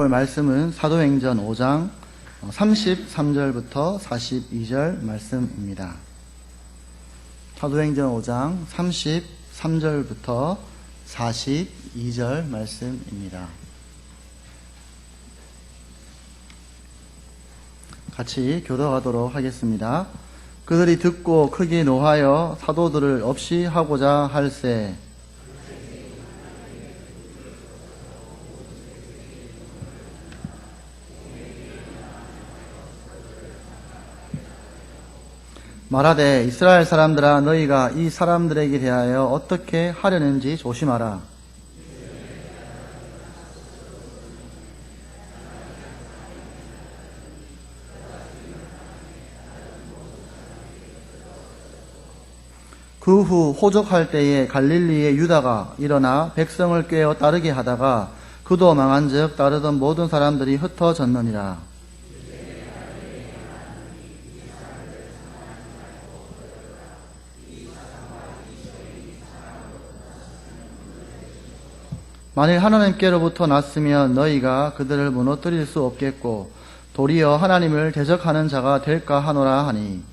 볼 말씀은 사도행전 5장 33절부터 42절 말씀입니다. 사도행전 5장 33절부터 42절 말씀입니다. 같이 교독하도록 하겠습니다. 그들이 듣고 크게 노하여 사도들을 없이 하고자 할세. 말하되 이스라엘 사람들아 너희가 이 사람들에게 대하여 어떻게 하려는지 조심하라. 그 후 호족할 때에 갈릴리의 유다가 일어나 백성을 꾀어 따르게 하다가 그도 망한즉 따르던 모든 사람들이 흩어졌느니라. 만일 하나님께로부터 났으면 너희가 그들을 무너뜨릴 수 없겠고 도리어 하나님을 대적하는 자가 될까 하노라 하니,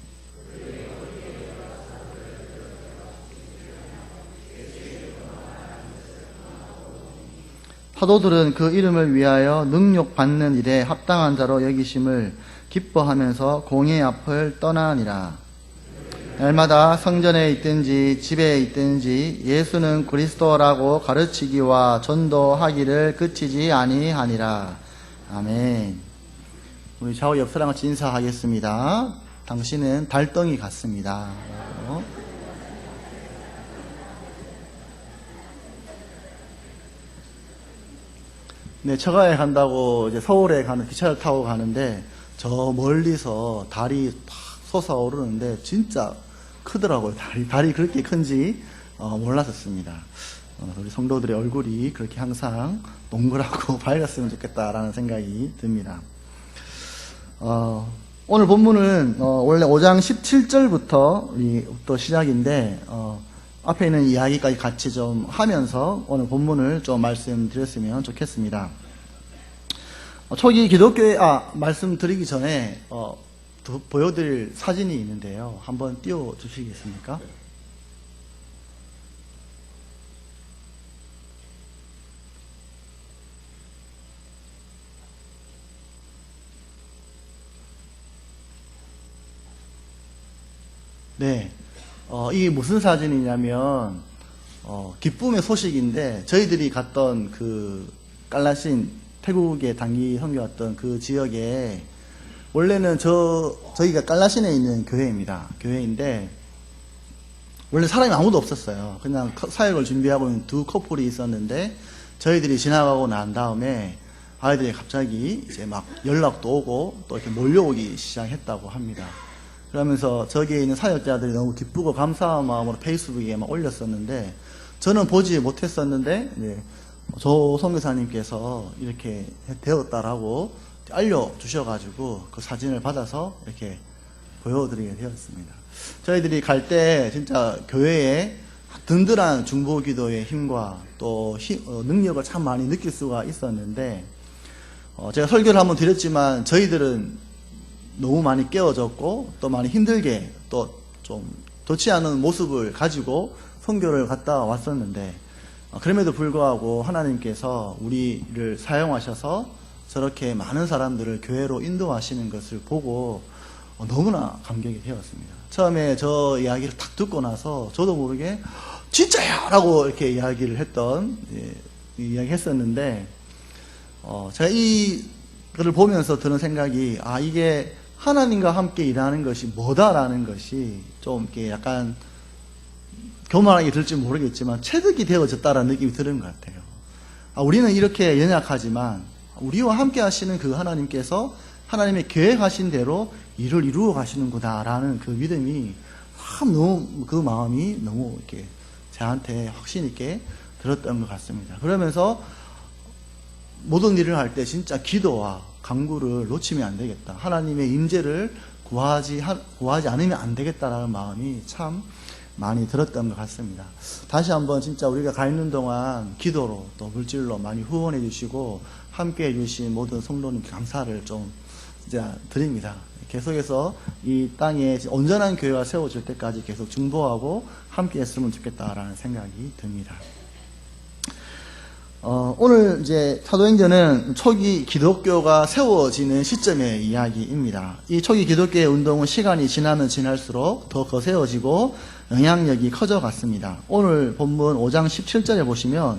사도들은 그 이름을 위하여 능욕받는 일에 합당한 자로 여기심을 기뻐하면서 공의 앞을 떠나니라. 날마다 성전에 있든지 집에 있든지 예수는 그리스도라고 가르치기와 전도하기를 그치지 아니하니라. 아멘. 우리 좌우 옆 사람 같이 인사하겠습니다. 당신은 달덩이 같습니다. 네, 처가에 간다고 이제 서울에 가는 기차를 타고 가는데 저 멀리서 달이 탁 솟아오르는데 진짜 크더라고요. 달이 그렇게 큰지 몰랐었습니다. 우리 성도들의 얼굴이 그렇게 항상 동그랗고 밝았으면 좋겠다라는 생각이 듭니다. 오늘 본문은 원래 5장 17절부터 또 시작인데 앞에 있는 이야기까지 같이 좀 하면서 오늘 본문을 좀 말씀드렸으면 좋겠습니다. 초기 기독교에 말씀드리기 전에 보여드릴 사진이 있는데요. 한번 띄워주시겠습니까? 네. 이게 무슨 사진이냐면, 기쁨의 소식인데, 저희들이 갔던 그 깔라신, 태국에 단기 선교 왔던 그 지역에 원래는 저희가 깔라신에 있는 교회입니다. 교회인데 원래 사람이 아무도 없었어요. 그냥 사역을 준비하고 있는 두 커플이 있었는데 저희들이 지나가고 난 다음에 아이들이 갑자기 이제 막 연락도 오고 또 이렇게 몰려오기 시작했다고 합니다. 그러면서 저기에 있는 사역자들이 너무 기쁘고 감사한 마음으로 페이스북에 막 올렸었는데 저는 보지 못했었는데 조 선교사님께서 이렇게 되었다라고 알려주셔가지고 그 사진을 받아서 이렇게 보여드리게 되었습니다. 저희들이 갈 때 진짜 교회에 든든한 중보기도의 힘과 또 능력을 참 많이 느낄 수가 있었는데 제가 설교를 한번 드렸지만 저희들은 너무 많이 깨어졌고 또 많이 힘들게 또 좀 좋지 않은 모습을 가지고 선교를 갔다 왔었는데 그럼에도 불구하고 하나님께서 우리를 사용하셔서 저렇게 많은 사람들을 교회로 인도하시는 것을 보고 너무나 감격이 되었습니다. 처음에 저 이야기를 딱 듣고 나서 저도 모르게 진짜야! 라고 이렇게 이야기를 이야기 했었는데 제가 이거를 보면서 드는 생각이 이게 하나님과 함께 일하는 것이 뭐다라는 것이 좀 이렇게 약간 교만하게 들지 모르겠지만 체득이 되어졌다라는 느낌이 드는 것 같아요. 우리는 이렇게 연약하지만 우리와 함께 하시는 그 하나님께서 하나님의 계획하신 대로 일을 이루어 가시는구나라는 그 믿음이 너무 그 마음이 너무 이렇게 저한테 확신 있게 들었던 것 같습니다. 그러면서 모든 일을 할 때 진짜 기도와 간구를 놓치면 안 되겠다. 하나님의 임재를 구하지 않으면 안 되겠다라는 마음이 참 많이 들었던 것 같습니다. 다시 한번 진짜 우리가 가 있는 동안 기도로 또 물질로 많이 후원해 주시고 함께 해주신 모든 성도님께 감사를 좀 드립니다. 계속해서 이 땅에 온전한 교회가 세워질 때까지 계속 중보하고 함께 했으면 좋겠다라는 생각이 듭니다. 오늘 이제 사도행전은 초기 기독교가 세워지는 시점의 이야기입니다. 이 초기 기독교의 운동은 시간이 지나면 지날수록 더 거세어지고 영향력이 커져갔습니다. 오늘 본문 5장 17절에 보시면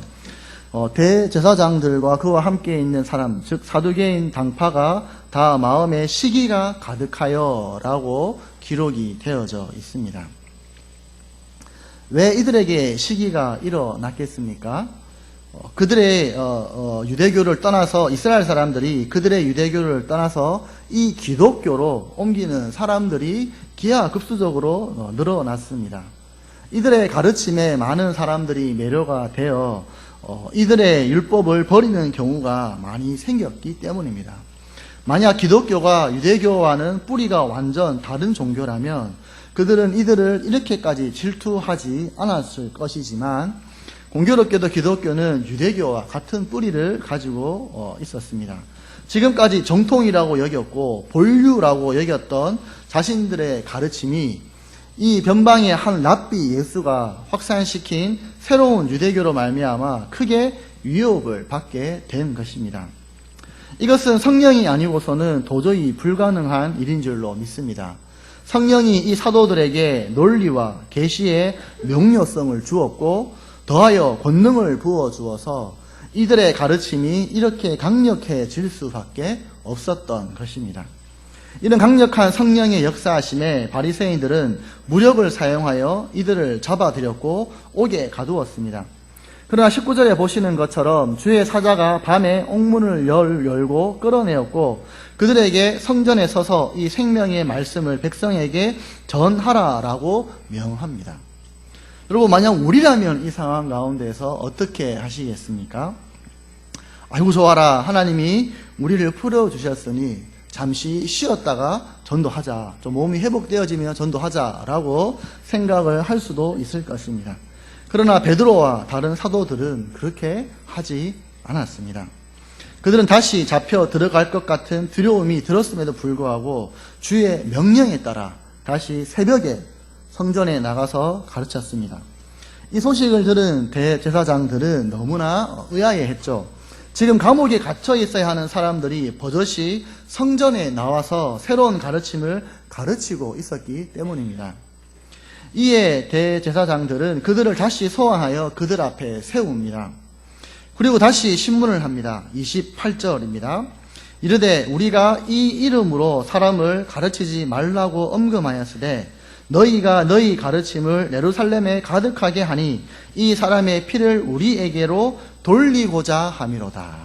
대제사장들과 그와 함께 있는 사람, 즉 사두개인 당파가 다 마음에 시기가 가득하여 라고 기록이 되어져 있습니다. 왜 이들에게 시기가 일어났겠습니까? 그들의 유대교를 떠나서 이스라엘 사람들이 그들의 유대교를 떠나서 이 기독교로 옮기는 사람들이 기하급수적으로 늘어났습니다. 이들의 가르침에 많은 사람들이 매료가 되어 이들의 율법을 버리는 경우가 많이 생겼기 때문입니다. 만약 기독교가 유대교와는 뿌리가 완전 다른 종교라면 그들은 이들을 이렇게까지 질투하지 않았을 것이지만 공교롭게도 기독교는 유대교와 같은 뿌리를 가지고 있었습니다. 지금까지 정통이라고 여겼고 본류라고 여겼던 자신들의 가르침이 이 변방의 한 랍비 예수가 확산시킨 새로운 유대교로 말미암아 크게 위협을 받게 된 것입니다. 이것은 성령이 아니고서는 도저히 불가능한 일인 줄로 믿습니다. 성령이 이 사도들에게 논리와 계시의 명료성을 주었고 더하여 권능을 부어주어서 이들의 가르침이 이렇게 강력해질 수밖에 없었던 것입니다. 이런 강력한 성령의 역사하심에 바리새인들은 무력을 사용하여 이들을 잡아들였고 옥에 가두었습니다. 그러나 19절에 보시는 것처럼 주의 사자가 밤에 옥문을 열고 끌어내었고 그들에게 성전에 서서 이 생명의 말씀을 백성에게 전하라라고 명합니다. 여러분, 만약 우리라면 이 상황 가운데서 어떻게 하시겠습니까? 아이고 좋아라, 하나님이 우리를 풀어주셨으니 잠시 쉬었다가 전도하자, 좀 몸이 회복되어지면 전도하자라고 생각을 할 수도 있을 것입니다. 그러나 베드로와 다른 사도들은 그렇게 하지 않았습니다. 그들은 다시 잡혀 들어갈 것 같은 두려움이 들었음에도 불구하고 주의 명령에 따라 다시 새벽에 성전에 나가서 가르쳤습니다. 이 소식을 들은 대제사장들은 너무나 의아해했죠. 지금 감옥에 갇혀 있어야 하는 사람들이 버젓이 성전에 나와서 새로운 가르침을 가르치고 있었기 때문입니다. 이에 대제사장들은 그들을 다시 소환하여 그들 앞에 세웁니다. 그리고 다시 신문을 합니다. 28절입니다. 이르되 우리가 이 이름으로 사람을 가르치지 말라고 엄금하였으되 너희가 너희 가르침을 예루살렘에 가득하게 하니 이 사람의 피를 우리에게로 돌리고자 함이로다.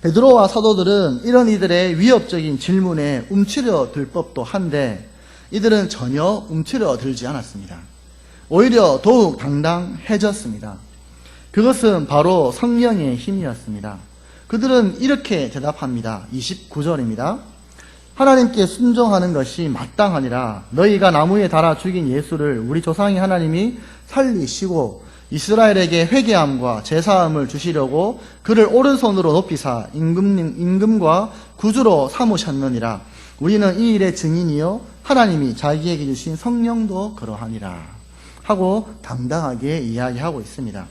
베드로와 사도들은 이런 이들의 위협적인 질문에 움츠려들 법도 한데 이들은 전혀 움츠려들지 않았습니다. 오히려 더욱 당당해졌습니다. 그것은 바로 성령의 힘이었습니다. 그들은 이렇게 대답합니다. 29절입니다. 하나님께 순종하는 것이 마땅하니라. 너희가 나무에 달아 죽인 예수를 우리 조상의 하나님이 살리시고 이스라엘에게 회개함과 제사함을 주시려고 그를 오른손으로 높이사 임금과 구주로 삼으셨느니라. 우리는 이 일의 증인이요 하나님이 자기에게 주신 성령도 그러하니라 하고 당당하게 이야기하고 있습니다.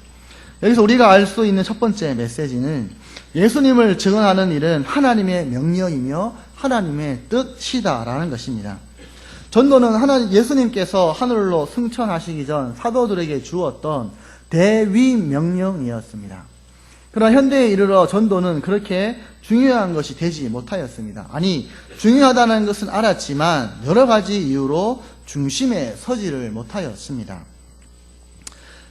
여기서 우리가 알 수 있는 첫 번째 메시지는 예수님을 증언하는 일은 하나님의 명령이며 하나님의 뜻이다라는 것입니다. 전도는 예수님께서 하늘로 승천하시기 전 사도들에게 주었던 대위 명령이었습니다. 그러나 현대에 이르러 전도는 그렇게 중요한 것이 되지 못하였습니다. 아니, 중요하다는 것은 알았지만 여러 가지 이유로 중심에 서지를 못하였습니다.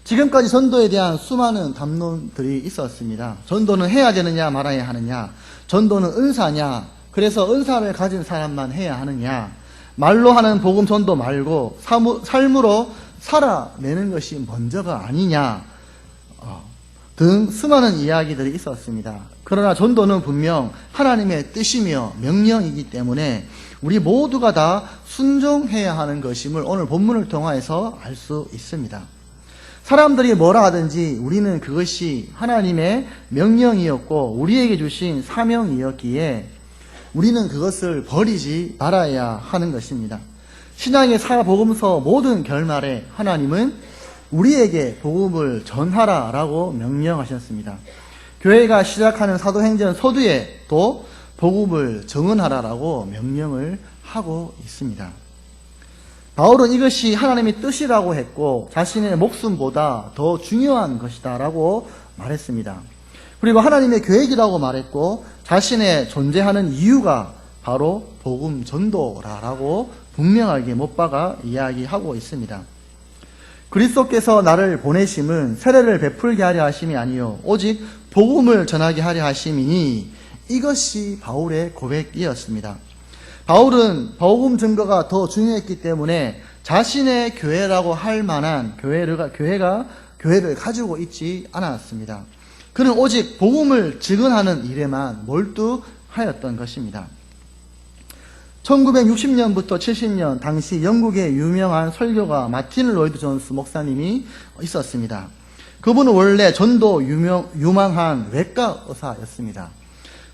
지금까지 전도에 대한 수많은 담론들이 있었습니다. 전도는 해야 되느냐 말아야 하느냐, 전도는 은사냐, 그래서 은사를 가진 사람만 해야 하느냐, 말로 하는 복음 전도 말고 삶으로 살아내는 것이 먼저가 아니냐 등 수많은 이야기들이 있었습니다. 그러나 전도는 분명 하나님의 뜻이며 명령이기 때문에 우리 모두가 다 순종해야 하는 것임을 오늘 본문을 통해서 알 수 있습니다. 사람들이 뭐라 하든지 우리는 그것이 하나님의 명령이었고 우리에게 주신 사명이었기에 우리는 그것을 버리지 말아야 하는 것입니다. 신앙의 사복음서 모든 결말에 하나님은 우리에게 복음을 전하라라고 명령하셨습니다. 교회가 시작하는 사도행전 서두에 또 복음을 증언하라라고 명령을 하고 있습니다. 바울은 이것이 하나님의 뜻이라고 했고 자신의 목숨보다 더 중요한 것이다 라고 말했습니다. 그리고 하나님의 계획이라고 말했고 자신의 존재하는 이유가 바로 복음 전도라고 분명하게 못 박아 이야기하고 있습니다. 그리스도께서 나를 보내심은 세례를 베풀게 하려 하심이 아니요 오직 복음을 전하게 하려 하심이니 이것이 바울의 고백이었습니다. 바울은 복음 증거가 더 중요했기 때문에 자신의 교회라고 할 만한 교회를 가지고 있지 않았습니다. 그는 오직 복음을 증언하는 일에만 몰두하였던 것입니다. 1960년부터 70년 당시 영국의 유명한 설교가 마틴 로이드 존스 목사님이 있었습니다. 그분은 원래 전도 유망한 외과 의사였습니다.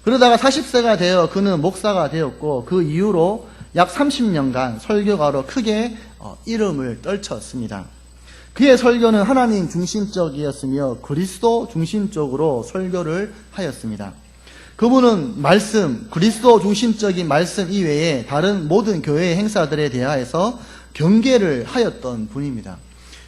그러다가 40세가 되어 그는 목사가 되었고 그 이후로 약 30년간 설교가로 크게 이름을 떨쳤습니다. 그의 설교는 하나님 중심적이었으며 그리스도 중심적으로 설교를 하였습니다. 그분은 그리스도 중심적인 말씀 이외에 다른 모든 교회의 행사들에 대하여서 경계를 하였던 분입니다.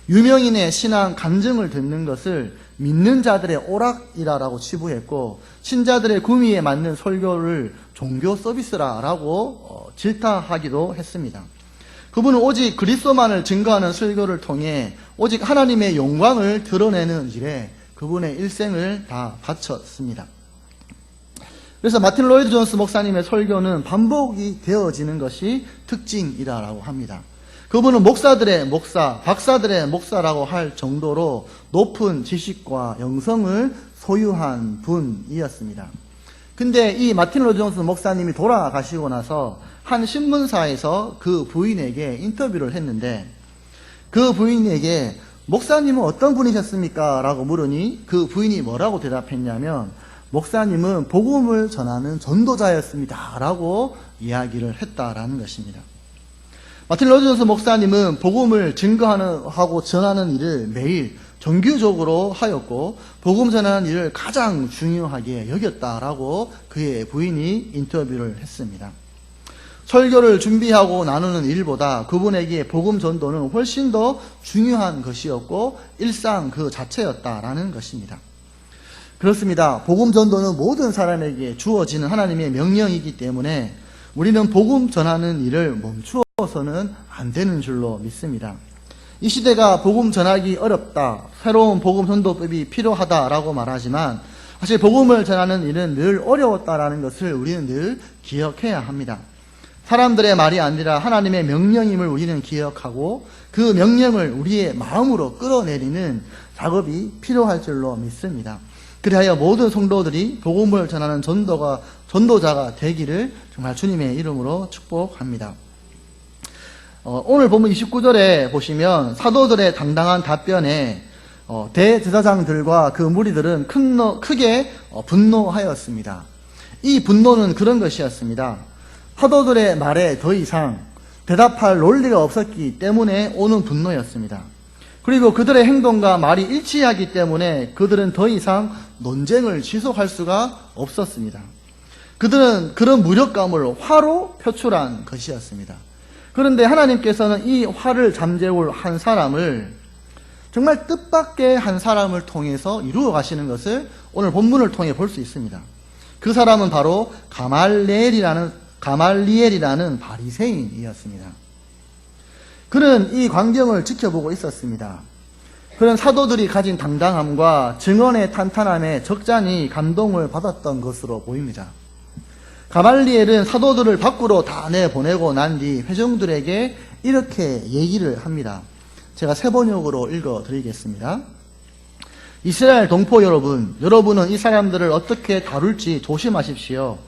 유명인의 신앙 간증을 듣는 것을 믿는 자들의 오락이라고 치부했고 신자들의 구미에 맞는 설교를 종교 서비스라고 질타하기도 했습니다. 그분은 오직 그리스도만을 증거하는 설교를 통해 오직 하나님의 영광을 드러내는 일에 그분의 일생을 다 바쳤습니다. 그래서 마틴 로이드 존스 목사님의 설교는 반복이 되어지는 것이 특징이라고 합니다. 그분은 목사들의 목사, 박사들의 목사라고 할 정도로 높은 지식과 영성을 소유한 분이었습니다. 근데 이 마틴 로이드 존스 목사님이 돌아가시고 나서 한 신문사에서 그 부인에게 인터뷰를 했는데 그 부인에게 목사님은 어떤 분이셨습니까? 라고 물으니 그 부인이 뭐라고 대답했냐면 목사님은 복음을 전하는 전도자였습니다. 라고 이야기를 했다라는 것입니다. 마틴 로이드 존스 목사님은 복음을 증거하고 전하는 일을 매일 정규적으로 하였고 복음 전하는 일을 가장 중요하게 여겼다라고 그의 부인이 인터뷰를 했습니다. 설교를 준비하고 나누는 일보다 그분에게 복음 전도는 훨씬 더 중요한 것이었고 일상 그 자체였다라는 것입니다. 그렇습니다. 복음 전도는 모든 사람에게 주어지는 하나님의 명령이기 때문에 우리는 복음 전하는 일을 멈추어서는 안 되는 줄로 믿습니다. 이 시대가 복음 전하기 어렵다, 새로운 복음 전도법이 필요하다라고 말하지만 사실 복음을 전하는 일은 늘 어려웠다라는 것을 우리는 늘 기억해야 합니다. 사람들의 말이 아니라 하나님의 명령임을 우리는 기억하고 그 명령을 우리의 마음으로 끌어내리는 작업이 필요할 줄로 믿습니다. 그리하여 모든 성도들이 복음을 전하는 전도자가 되기를 정말 주님의 이름으로 축복합니다. 오늘 본문 29절에 보시면 사도들의 당당한 답변에 대제사장들과 그 무리들은 크게 분노하였습니다. 이 분노는 그런 것이었습니다. 사도들의 말에 더 이상 대답할 논리가 없었기 때문에 오는 분노였습니다. 그리고 그들의 행동과 말이 일치하기 때문에 그들은 더 이상 논쟁을 지속할 수가 없었습니다. 그들은 그런 무력감을 화로 표출한 것이었습니다. 그런데 하나님께서는 이 화를 잠재울 한 사람을 정말 뜻밖의 한 사람을 통해서 이루어 가시는 것을 오늘 본문을 통해 볼 수 있습니다. 그 사람은 바로 가말리엘이라는 바리새인이었습니다. 그는 이 광경을 지켜보고 있었습니다. 그는 사도들이 가진 당당함과 증언의 탄탄함에 적잖이 감동을 받았던 것으로 보입니다. 가말리엘은 사도들을 밖으로 다 내보내고 난 뒤 회중들에게 이렇게 얘기를 합니다. 제가 세번역으로 읽어드리겠습니다. 이스라엘 동포 여러분은 이 사람들을 어떻게 다룰지 조심하십시오.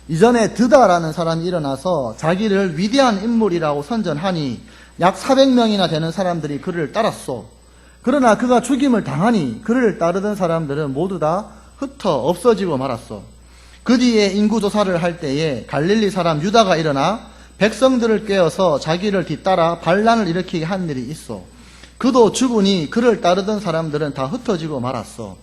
이전에 드다라는 사람이 일어나서 자기를 위대한 인물이라고 선전하니 약 400명이나 되는 사람들이 그를 따랐소. 그러나 그가 죽임을 당하니 그를 따르던 사람들은 모두 다 흩어 없어지고 말았어. 그 뒤에 인구조사를 할 때에 갈릴리 사람 유다가 일어나 백성들을 깨어서 자기를 뒤따라 반란을 일으키게 한 일이 있어. 그도 죽으니 그를 따르던 사람들은 다 흩어지고 말았어.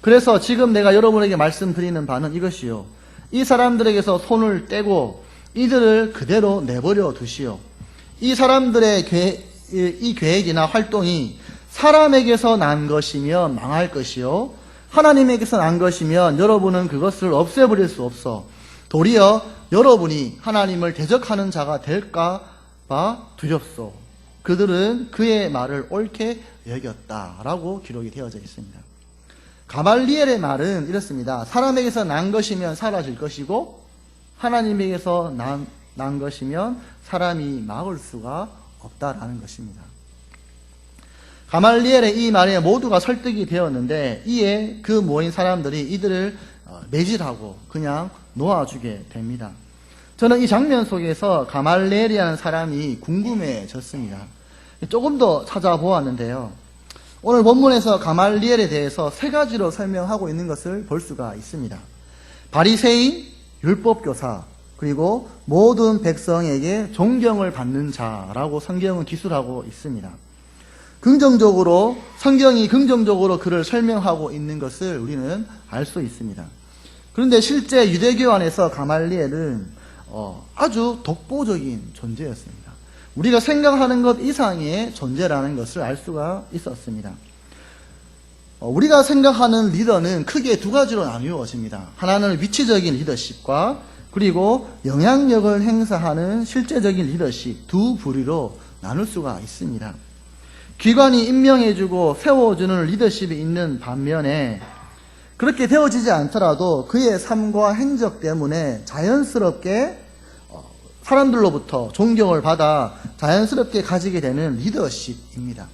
그래서 지금 내가 여러분에게 말씀드리는 바는 이것이요. 이 사람들에게서 손을 떼고 이들을 그대로 내버려 두시오. 이 사람들의 이 계획이나 활동이 사람에게서 난 것이면 망할 것이요. 하나님에게서 난 것이면 여러분은 그것을 없애버릴 수 없어. 도리어 여러분이 하나님을 대적하는 자가 될까 봐 두렵소. 그들은 그의 말을 옳게 여겼다라고 기록이 되어져 있습니다. 가말리엘의 말은 이렇습니다. 사람에게서 난 것이면 사라질 것이고 하나님에게서 난 것이면 사람이 막을 수가 없다라는 것입니다. 가말리엘의 이 말에 모두가 설득이 되었는데 이에 그 모인 사람들이 이들을 매질하고 그냥 놓아주게 됩니다. 저는 이 장면 속에서 가말리엘이라는 사람이 궁금해졌습니다. 조금 더 찾아보았는데요. 오늘 본문에서 가말리엘에 대해서 세 가지로 설명하고 있는 것을 볼 수가 있습니다. 바리새인, 율법교사, 그리고 모든 백성에게 존경을 받는 자라고 성경은 기술하고 있습니다. 긍정적으로, 성경이 긍정적으로 그를 설명하고 있는 것을 우리는 알 수 있습니다. 그런데 실제 유대교 안에서 가말리엘은 아주 독보적인 존재였습니다. 우리가 생각하는 것 이상의 존재라는 것을 알 수가 있었습니다. 우리가 생각하는 리더는 크게 두 가지로 나누어집니다. 하나는 위치적인 리더십과 그리고 영향력을 행사하는 실제적인 리더십 두 부류로 나눌 수가 있습니다. 기관이 임명해주고 세워주는 리더십이 있는 반면에 그렇게 되어지지 않더라도 그의 삶과 행적 때문에 자연스럽게 사람들로부터 존경을 받아 자연스럽게 가지게 되는 리더십입니다.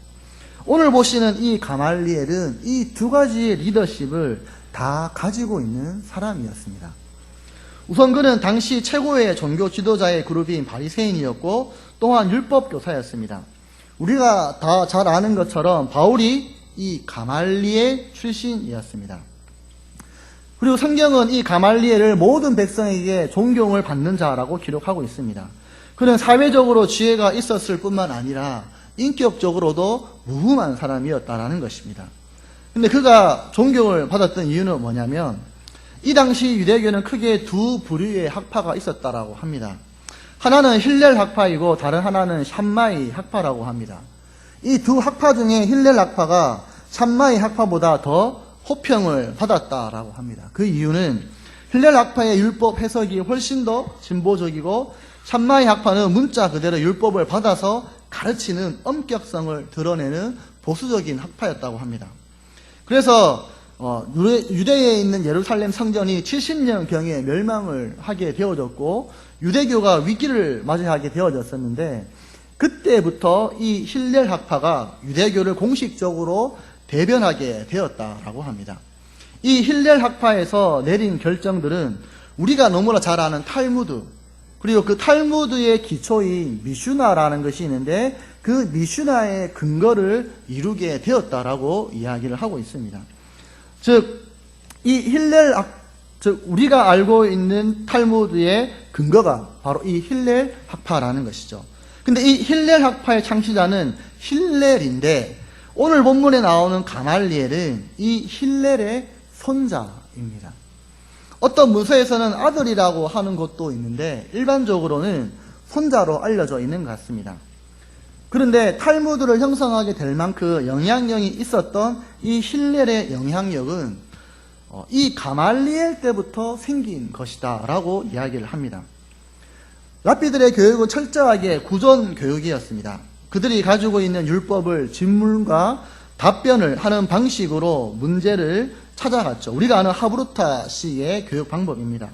오늘 보시는 이 가말리엘은 이 두 가지의 리더십을 다 가지고 있는 사람이었습니다. 우선 그는 당시 최고의 종교 지도자의 그룹인 바리새인이었고 또한 율법교사였습니다. 우리가 다 잘 아는 것처럼 바울이 이 가말리엘 출신이었습니다. 그리고 성경은 이 가말리엘을 모든 백성에게 존경을 받는 자라고 기록하고 있습니다. 그는 사회적으로 지혜가 있었을 뿐만 아니라 인격적으로도 무흠한 사람이었다라는 것입니다. 근데 그가 존경을 받았던 이유는 뭐냐면 이 당시 유대교는 크게 두 부류의 학파가 있었다라고 합니다. 하나는 힐렐 학파이고 다른 하나는 샴마이 학파라고 합니다. 이 두 학파 중에 힐렐 학파가 샴마이 학파보다 더 호평을 받았다라고 합니다. 그 이유는 힐렐 학파의 율법 해석이 훨씬 더 진보적이고 샴마이 학파는 문자 그대로 율법을 받아서 가르치는 엄격성을 드러내는 보수적인 학파였다고 합니다. 그래서 유대에 있는 예루살렘 성전이 70년경에 멸망을 하게 되어졌고 유대교가 위기를 맞이하게 되어졌었는데 그때부터 이 힐렐 학파가 유대교를 공식적으로 대변하게 되었다라고 합니다. 이 힐렐 학파에서 내린 결정들은 우리가 너무나 잘 아는 탈무드, 그리고 그 탈무드의 기초인 미슈나라는 것이 있는데 그 미슈나의 근거를 이루게 되었다라고 이야기를 하고 있습니다. 즉, 이 즉 우리가 알고 있는 탈무드의 근거가 바로 이 힐렐 학파라는 것이죠. 근데 이 힐렐 학파의 창시자는 힐렐인데 오늘 본문에 나오는 가말리엘은 이 힐렐의 손자입니다. 어떤 문서에서는 아들이라고 하는 것도 있는데 일반적으로는 손자로 알려져 있는 것 같습니다. 그런데 탈무드를 형성하게 될 만큼 영향력이 있었던 이 힐렐의 영향력은 이 가말리엘 때부터 생긴 것이다 라고 이야기를 합니다. 랍비들의 교육은 철저하게 구전 교육이었습니다. 그들이 가지고 있는 율법을 질문과 답변을 하는 방식으로 문제를 찾아갔죠. 우리가 아는 하브루타식의 교육 방법입니다.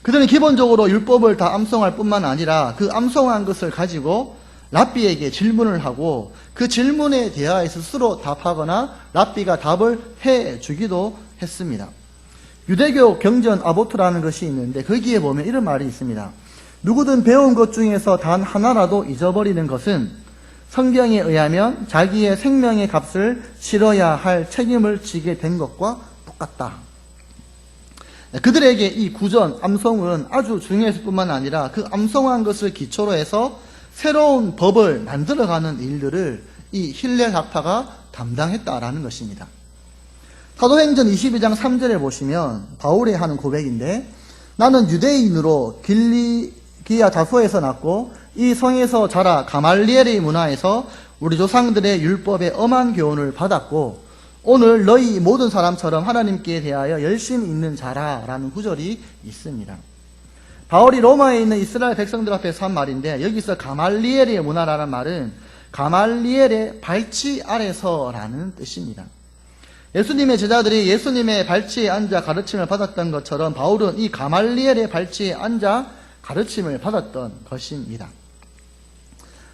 그들은 기본적으로 율법을 다 암송할 뿐만 아니라 그 암송한 것을 가지고 랍비에게 질문을 하고 그 질문에 대하여 스스로 답하거나 랍비가 답을 해주기도 했습니다. 유대교 경전 아보트라는 것이 있는데 거기에 보면 이런 말이 있습니다. 누구든 배운 것 중에서 단 하나라도 잊어버리는 것은 성경에 의하면 자기의 생명의 값을 치러야 할 책임을 지게 된 것과 똑같다. 그들에게 이 구전, 암송은 아주 중요했을 뿐만 아니라 그 암송한 것을 기초로 해서 새로운 법을 만들어가는 일들을 이 힐렐 학파가 담당했다라는 것입니다. 사도행전 22장 3절에 보시면 바울이 하는 고백인데, 나는 유대인으로 길리기아 다소에서 났고 이 성에서 자라 가말리엘의 문화에서 우리 조상들의 율법의 엄한 교훈을 받았고 오늘 너희 모든 사람처럼 하나님께 대하여 열심히 있는 자라 라는 구절이 있습니다. 바울이 로마에 있는 이스라엘 백성들 앞에서 한 말인데, 여기서 가말리엘의 문화라는 말은 가말리엘의 발치 아래서라는 뜻입니다. 예수님의 제자들이 예수님의 발치에 앉아 가르침을 받았던 것처럼 바울은 이 가말리엘의 발치에 앉아 가르침을 받았던 것입니다.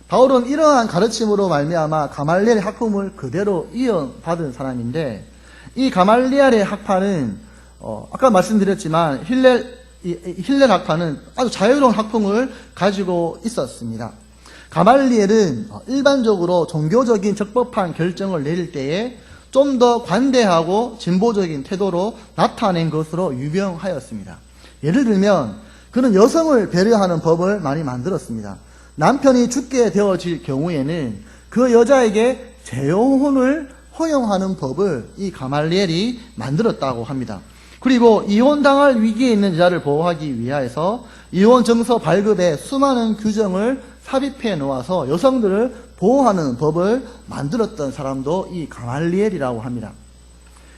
바울은 이러한 가르침으로 말미암아 가말리엘의 학품을 그대로 이어받은 사람인데, 이 가말리엘의 학파는 아까 말씀드렸지만 힐렐 학파는 아주 자유로운 학풍을 가지고 있었습니다. 가말리엘은 일반적으로 종교적인 적법한 결정을 내릴 때에 좀 더 관대하고 진보적인 태도로 나타낸 것으로 유명하였습니다. 예를 들면 그는 여성을 배려하는 법을 많이 만들었습니다. 남편이 죽게 되어질 경우에는 그 여자에게 재혼을 허용하는 법을 이 가말리엘이 만들었다고 합니다. 그리고 이혼당할 위기에 있는 여자를 보호하기 위하여서 이혼 정서 발급에 수많은 규정을 삽입해 놓아서 여성들을 보호하는 법을 만들었던 사람도 이 가말리엘이라고 합니다.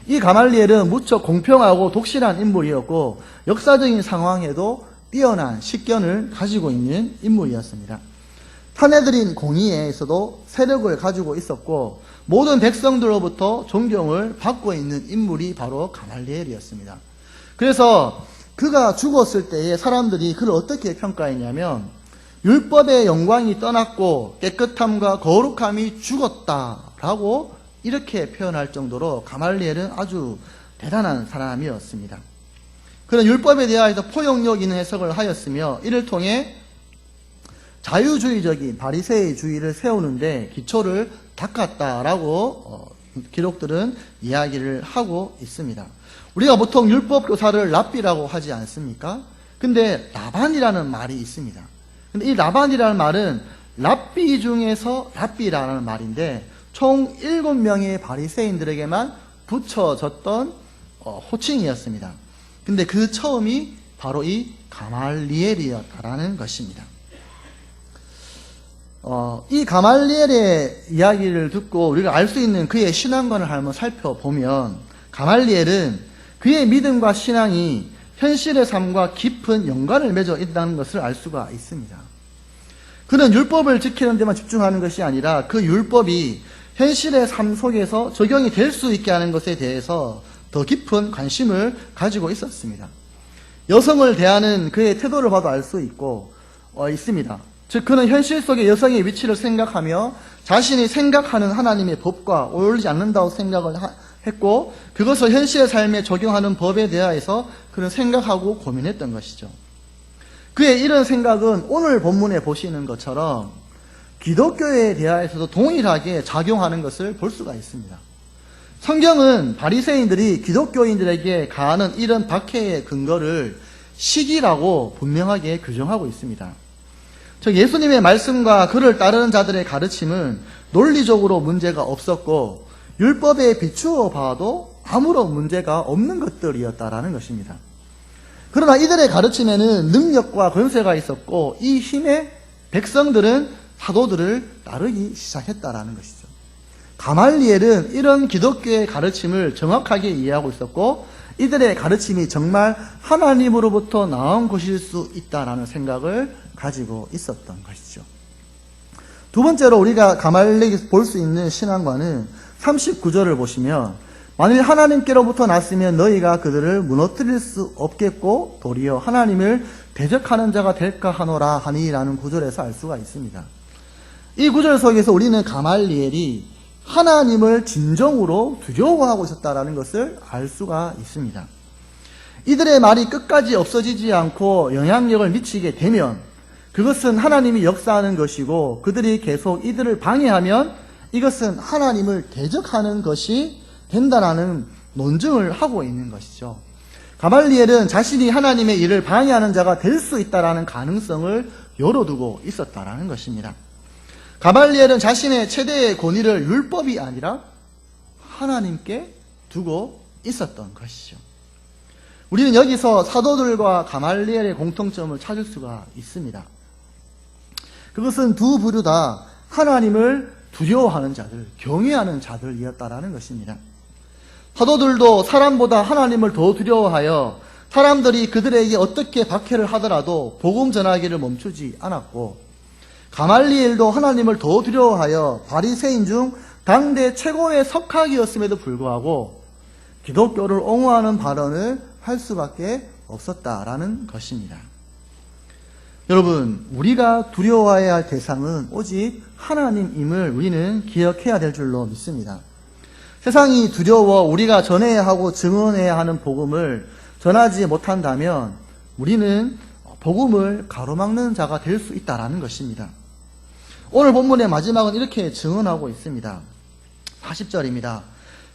이 가말리엘은 무척 공평하고 독실한 인물이었고 역사적인 상황에도 뛰어난 식견을 가지고 있는 인물이었습니다. 사내들인 공의에서도 세력을 가지고 있었고 모든 백성들로부터 존경을 받고 있는 인물이 바로 가말리엘이었습니다. 그래서 그가 죽었을 때에 사람들이 그를 어떻게 평가했냐면 율법의 영광이 떠났고 깨끗함과 거룩함이 죽었다라고 이렇게 표현할 정도로 가말리엘은 아주 대단한 사람이었습니다. 그는 율법에 대하여서 포용력 있는 해석을 하였으며 이를 통해 자유주의적인 바리새이주의를 세우는데 기초를 닦았다라고 기록들은 이야기를 하고 있습니다. 우리가 보통 율법 교사를 랍비라고 하지 않습니까? 근데 라반이라는 말이 있습니다. 근데 이 라반이라는 말은 랍비 중에서 랍비라는 말인데 총 7명의 바리새인들에게만 붙여졌던 호칭이었습니다. 근데 그 처음이 바로 이 가말리엘이었다라는 것입니다. 이 가말리엘의 이야기를 듣고 우리가 알 수 있는 그의 신앙관을 한번 살펴보면 가말리엘은 그의 믿음과 신앙이 현실의 삶과 깊은 연관을 맺어 있다는 것을 알 수가 있습니다. 그는 율법을 지키는 데만 집중하는 것이 아니라 그 율법이 현실의 삶 속에서 적용이 될 수 있게 하는 것에 대해서 더 깊은 관심을 가지고 있었습니다. 여성을 대하는 그의 태도를 봐도 알 수 있습니다. 즉 그는 현실 속의 여성의 위치를 생각하며 자신이 생각하는 하나님의 법과 어울리지 않는다고 생각을 했고 그것을 현실의 삶에 적용하는 법에 대하여서 그는 생각하고 고민했던 것이죠. 그의 이런 생각은 오늘 본문에 보시는 것처럼 기독교에 대하여서도 동일하게 작용하는 것을 볼 수가 있습니다. 성경은 바리새인들이 기독교인들에게 가하는 이런 박해의 근거를 시기라고 분명하게 규정하고 있습니다. 즉 예수님의 말씀과 그를 따르는 자들의 가르침은 논리적으로 문제가 없었고 율법에 비추어 봐도 아무런 문제가 없는 것들이었다라는 것입니다. 그러나 이들의 가르침에는 능력과 권세가 있었고 이 힘에 백성들은 사도들을 따르기 시작했다라는 것이죠. 가말리엘은 이런 기독교의 가르침을 정확하게 이해하고 있었고 이들의 가르침이 정말 하나님으로부터 나온 것일 수 있다라는 생각을 가지고 있었던 것이죠. 두 번째로 우리가 가말리엘에서 볼 수 있는 신앙관은 39절을 보시면 만일 하나님께로부터 났으면 너희가 그들을 무너뜨릴 수 없겠고 도리어 하나님을 대적하는 자가 될까 하노라 하니라는 구절에서 알 수가 있습니다. 이 구절 속에서 우리는 가말리엘이 하나님을 진정으로 두려워하고 있었다는 것을 알 수가 있습니다. 이들의 말이 끝까지 없어지지 않고 영향력을 미치게 되면 그것은 하나님이 역사하는 것이고 그들이 계속 이들을 방해하면 이것은 하나님을 대적하는 것이 된다라는 논증을 하고 있는 것이죠. 가말리엘은 자신이 하나님의 일을 방해하는 자가 될 수 있다라는 가능성을 열어두고 있었다라는 것입니다. 가말리엘은 자신의 최대의 권위를 율법이 아니라 하나님께 두고 있었던 것이죠. 우리는 여기서 사도들과 가말리엘의 공통점을 찾을 수가 있습니다. 그것은 두 부류 다 하나님을 두려워하는 자들, 경외하는 자들이었다라는 것입니다. 사도들도 사람보다 하나님을 더 두려워하여 사람들이 그들에게 어떻게 박해를 하더라도 복음 전하기를 멈추지 않았고, 가말리엘도 하나님을 더 두려워하여 바리새인 중 당대 최고의 석학이었음에도 불구하고 기독교를 옹호하는 발언을 할 수밖에 없었다라는 것입니다. 여러분, 우리가 두려워해야 할 대상은 오직 하나님임을 우리는 기억해야 될 줄로 믿습니다. 세상이 두려워 우리가 전해야 하고 증언해야 하는 복음을 전하지 못한다면 우리는 복음을 가로막는 자가 될 수 있다는 것입니다. 오늘 본문의 마지막은 이렇게 증언하고 있습니다. 40절입니다.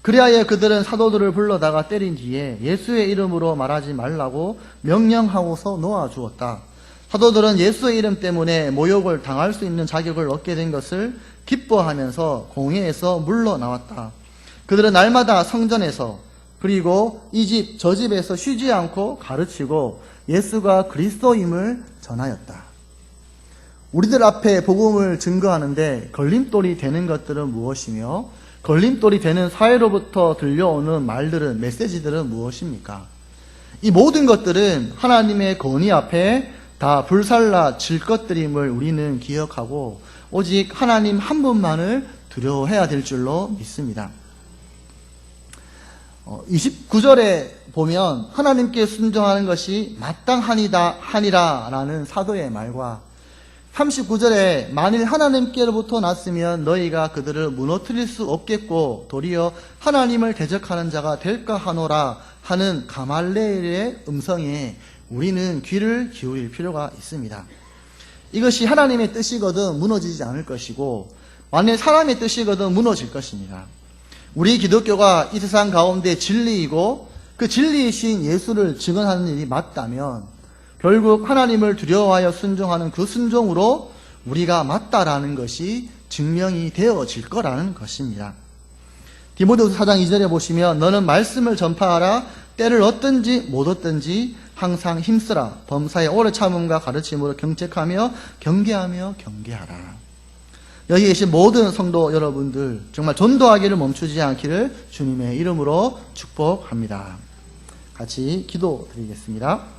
그리하여 그들은 사도들을 불러다가 때린 뒤에 예수의 이름으로 말하지 말라고 명령하고서 놓아주었다. 사도들은 예수의 이름 때문에 모욕을 당할 수 있는 자격을 얻게 된 것을 기뻐하면서 공회에서 물러나왔다. 그들은 날마다 성전에서 그리고 이 집 저 집에서 쉬지 않고 가르치고 예수가 그리스도임을 전하였다. 우리들 앞에 복음을 증거하는데 걸림돌이 되는 것들은 무엇이며 걸림돌이 되는 사회로부터 들려오는 말들은, 메시지들은 무엇입니까? 이 모든 것들은 하나님의 권위 앞에 다 불살라 질 것들임을 우리는 기억하고 오직 하나님 한 분만을 두려워해야 될 줄로 믿습니다. 29절에 보면 하나님께 순종하는 것이 마땅하니라 라는 사도의 말과 39절에 만일 하나님께로부터 났으면 너희가 그들을 무너뜨릴 수 없겠고 도리어 하나님을 대적하는 자가 될까 하노라 하는 가말리엘의 음성에 우리는 귀를 기울일 필요가 있습니다. 이것이 하나님의 뜻이거든 무너지지 않을 것이고 만일 사람의 뜻이거든 무너질 것입니다. 우리 기독교가 이 세상 가운데 진리이고 그 진리이신 예수를 증언하는 일이 맞다면 결국 하나님을 두려워하여 순종하는 그 순종으로 우리가 맞다라는 것이 증명이 되어질 거라는 것입니다. 디모데후서 4장 2절에 보시면 너는 말씀을 전파하라. 때를 얻든지 못 얻든지 항상 힘쓰라. 범사에 오래 참음과 가르침으로 경책하며 경계하라. 여기 계신 모든 성도 여러분들 정말 전도하기를 멈추지 않기를 주님의 이름으로 축복합니다. 같이 기도드리겠습니다.